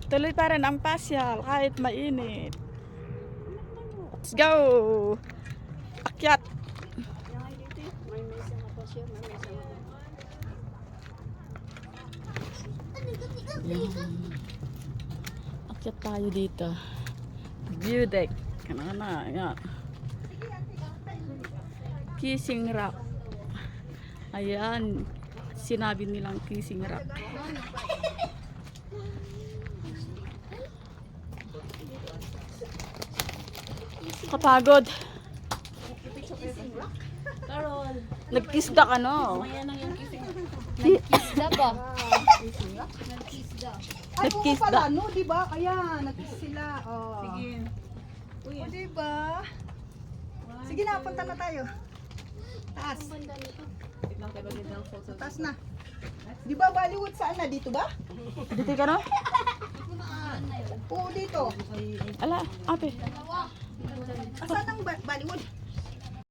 Tuloy pa rin ang pasyal kahit mainit. Let's go! Akyat! Yan. Akyat tayo dito. View deck. Kanana, yan. Kissing Rock. Ayan. Sinabi nilang Kissing Rock. Kapagod. Nagkisda ka, no? Nagkisda ba? Ay, oo Nagkisda. pala, no, di ba? Ayan, nagkiss sila. Oh. Sige. O, di ba? Sige na, punta na tayo. Taas. Taas na. Di ba Bollywood saan na? Dito ba? Dito ka, no? Oo, dito. Ala, ape. Asan ang Bollywood?